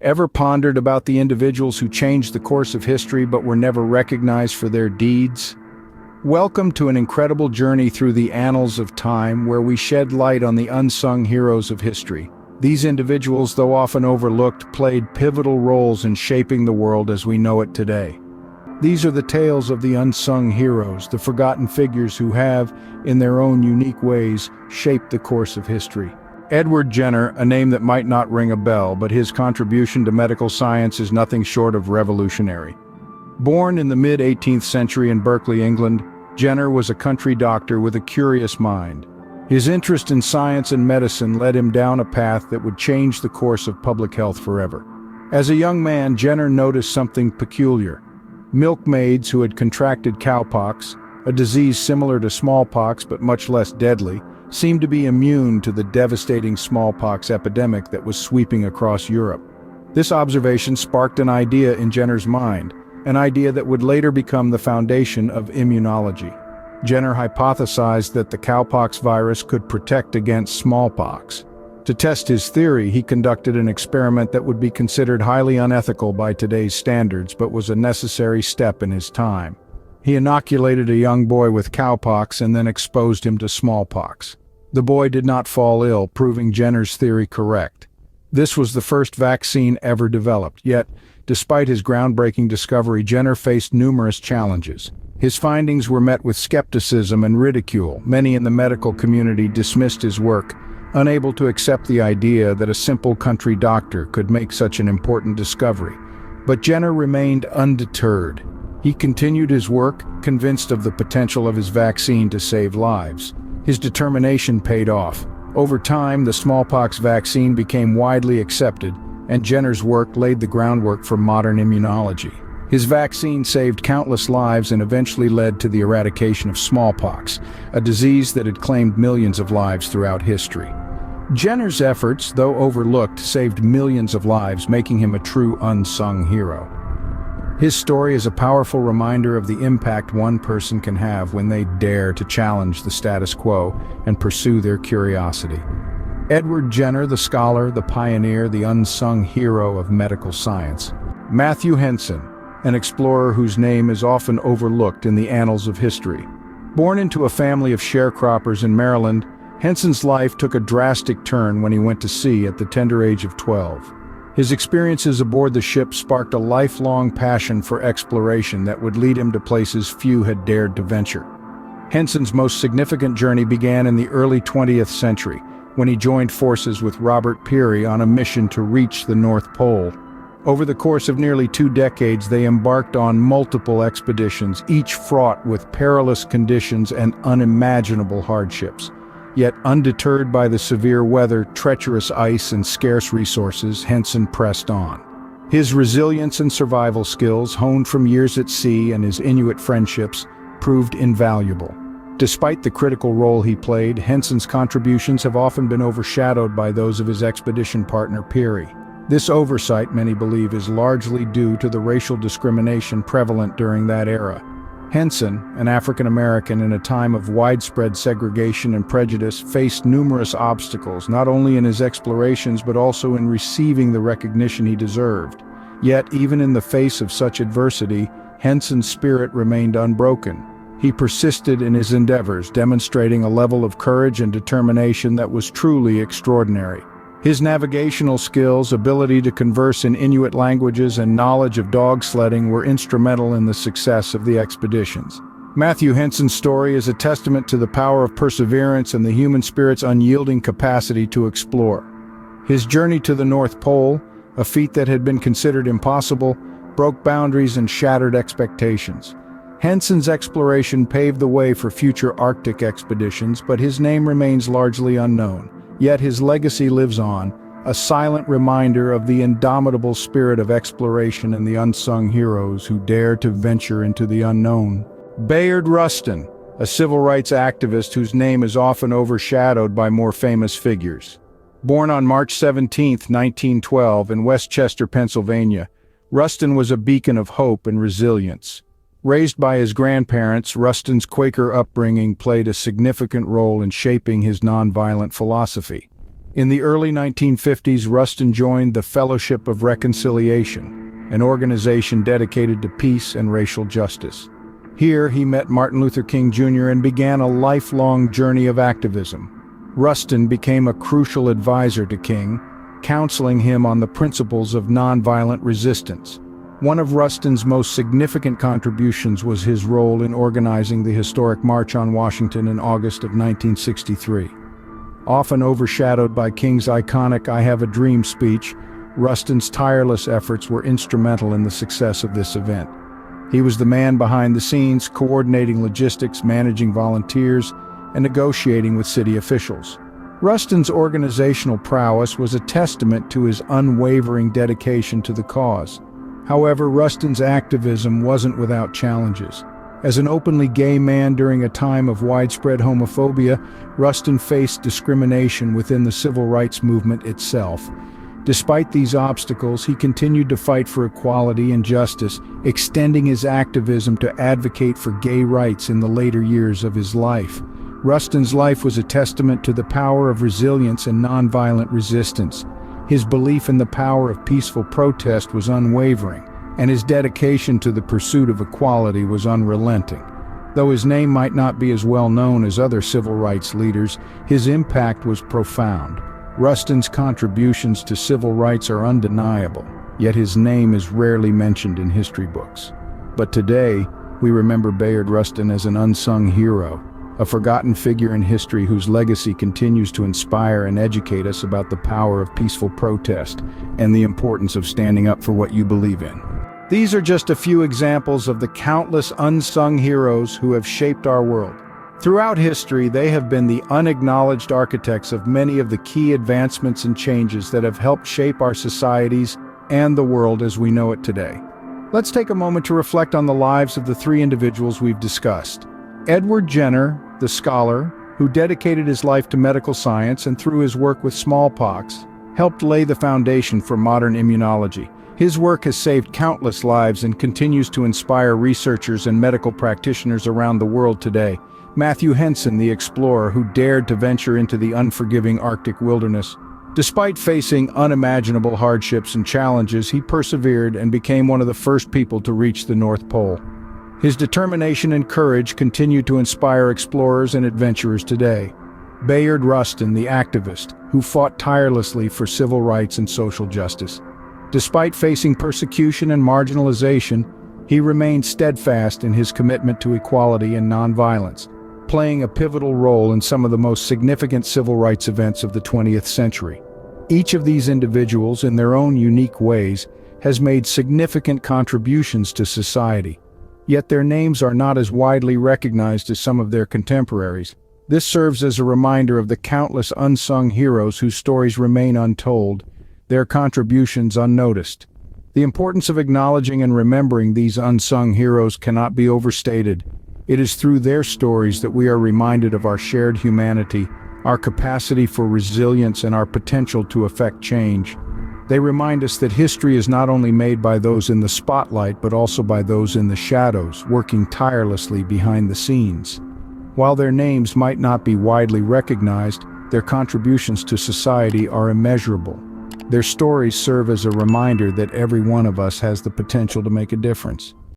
Ever pondered about the individuals who changed the course of history but were never recognized for their deeds? Welcome to an incredible journey through the annals of time where we shed light on the unsung heroes of history. These individuals, though often overlooked, played pivotal roles in shaping the world as we know it today. These are the tales of the unsung heroes, the forgotten figures who have, in their own unique ways, shaped the course of history. Edward Jenner, a name that might not ring a bell, but his contribution to medical science is nothing short of revolutionary. Born in the mid-18th century in Berkeley, England, Jenner was a country doctor with a curious mind. His interest in science and medicine led him down a path that would change the course of public health forever. As a young man, Jenner noticed something peculiar. Milkmaids who had contracted cowpox, a disease similar to smallpox but much less deadly, seemed to be immune to the devastating smallpox epidemic that was sweeping across Europe. This observation sparked an idea in Jenner's mind, an idea that would later become the foundation of immunology. Jenner hypothesized that the cowpox virus could protect against smallpox. To test his theory, he conducted an experiment that would be considered highly unethical by today's standards, but was a necessary step in his time. He inoculated a young boy with cowpox and then exposed him to smallpox. The boy did not fall ill, proving Jenner's theory correct. This was the first vaccine ever developed, yet, despite his groundbreaking discovery, Jenner faced numerous challenges. His findings were met with skepticism and ridicule. Many in the medical community dismissed his work, unable to accept the idea that a simple country doctor could make such an important discovery. But Jenner remained undeterred. He continued his work, convinced of the potential of his vaccine to save lives. His determination paid off. Over time, the smallpox vaccine became widely accepted, and Jenner's work laid the groundwork for modern immunology. His vaccine saved countless lives and eventually led to the eradication of smallpox, a disease that had claimed millions of lives throughout history. Jenner's efforts, though overlooked, saved millions of lives, making him a true unsung hero. His story is a powerful reminder of the impact one person can have when they dare to challenge the status quo and pursue their curiosity. Edward Jenner, the scholar, the pioneer, the unsung hero of medical science. Matthew Henson, an explorer whose name is often overlooked in the annals of history. Born into a family of sharecroppers in Maryland, Henson's life took a drastic turn when he went to sea at the tender age of 12. His experiences aboard the ship sparked a lifelong passion for exploration that would lead him to places few had dared to venture. Henson's most significant journey began in the early 20th century, when he joined forces with Robert Peary on a mission to reach the North Pole. Over the course of nearly 2 decades, they embarked on multiple expeditions, each fraught with perilous conditions and unimaginable hardships. Yet, undeterred by the severe weather, treacherous ice, and scarce resources, Henson pressed on. His resilience and survival skills, honed from years at sea and his Inuit friendships, proved invaluable. Despite the critical role he played, Henson's contributions have often been overshadowed by those of his expedition partner Peary. This oversight, many believe, is largely due to the racial discrimination prevalent during that era. Henson, an African American in a time of widespread segregation and prejudice, faced numerous obstacles, not only in his explorations but also in receiving the recognition he deserved. Yet, even in the face of such adversity, Henson's spirit remained unbroken. He persisted in his endeavors, demonstrating a level of courage and determination that was truly extraordinary. His navigational skills, ability to converse in Inuit languages, and knowledge of dog sledding were instrumental in the success of the expeditions. Matthew Henson's story is a testament to the power of perseverance and the human spirit's unyielding capacity to explore. His journey to the North Pole, a feat that had been considered impossible, broke boundaries and shattered expectations. Henson's exploration paved the way for future Arctic expeditions, but his name remains largely unknown. Yet his legacy lives on, a silent reminder of the indomitable spirit of exploration and the unsung heroes who dare to venture into the unknown. Bayard Rustin, a civil rights activist whose name is often overshadowed by more famous figures. Born on March 17, 1912, in Westchester, Pennsylvania, Rustin was a beacon of hope and resilience. Raised by his grandparents, Rustin's Quaker upbringing played a significant role in shaping his nonviolent philosophy. In the early 1950s, Rustin joined the Fellowship of Reconciliation, an organization dedicated to peace and racial justice. Here, he met Martin Luther King Jr. and began a lifelong journey of activism. Rustin became a crucial advisor to King, counseling him on the principles of nonviolent resistance. One of Rustin's most significant contributions was his role in organizing the historic March on Washington in August of 1963. Often overshadowed by King's iconic "I Have a Dream" speech, Rustin's tireless efforts were instrumental in the success of this event. He was the man behind the scenes, coordinating logistics, managing volunteers, and negotiating with city officials. Rustin's organizational prowess was a testament to his unwavering dedication to the cause. However, Rustin's activism wasn't without challenges. As an openly gay man during a time of widespread homophobia, Rustin faced discrimination within the civil rights movement itself. Despite these obstacles, he continued to fight for equality and justice, extending his activism to advocate for gay rights in the later years of his life. Rustin's life was a testament to the power of resilience and nonviolent resistance. His belief in the power of peaceful protest was unwavering, and his dedication to the pursuit of equality was unrelenting. Though his name might not be as well known as other civil rights leaders, his impact was profound. Rustin's contributions to civil rights are undeniable, yet his name is rarely mentioned in history books. But today, we remember Bayard Rustin as an unsung hero, a forgotten figure in history whose legacy continues to inspire and educate us about the power of peaceful protest and the importance of standing up for what you believe in. These are just a few examples of the countless unsung heroes who have shaped our world. Throughout history, they have been the unacknowledged architects of many of the key advancements and changes that have helped shape our societies and the world as we know it today. Let's take a moment to reflect on the lives of the three individuals we've discussed. Edward Jenner, the scholar, who dedicated his life to medical science and through his work with smallpox, helped lay the foundation for modern immunology. His work has saved countless lives and continues to inspire researchers and medical practitioners around the world today. Matthew Henson, the explorer who dared to venture into the unforgiving Arctic wilderness. Despite facing unimaginable hardships and challenges, he persevered and became one of the first people to reach the North Pole. His determination and courage continue to inspire explorers and adventurers today. Bayard Rustin, the activist, who fought tirelessly for civil rights and social justice. Despite facing persecution and marginalization, he remained steadfast in his commitment to equality and nonviolence, playing a pivotal role in some of the most significant civil rights events of the 20th century. Each of these individuals, in their own unique ways, has made significant contributions to society. Yet their names are not as widely recognized as some of their contemporaries. This serves as a reminder of the countless unsung heroes whose stories remain untold, their contributions unnoticed. The importance of acknowledging and remembering these unsung heroes cannot be overstated. It is through their stories that we are reminded of our shared humanity, our capacity for resilience, and our potential to affect change. They remind us that history is not only made by those in the spotlight, but also by those in the shadows, working tirelessly behind the scenes. While their names might not be widely recognized, their contributions to society are immeasurable. Their stories serve as a reminder that every one of us has the potential to make a difference.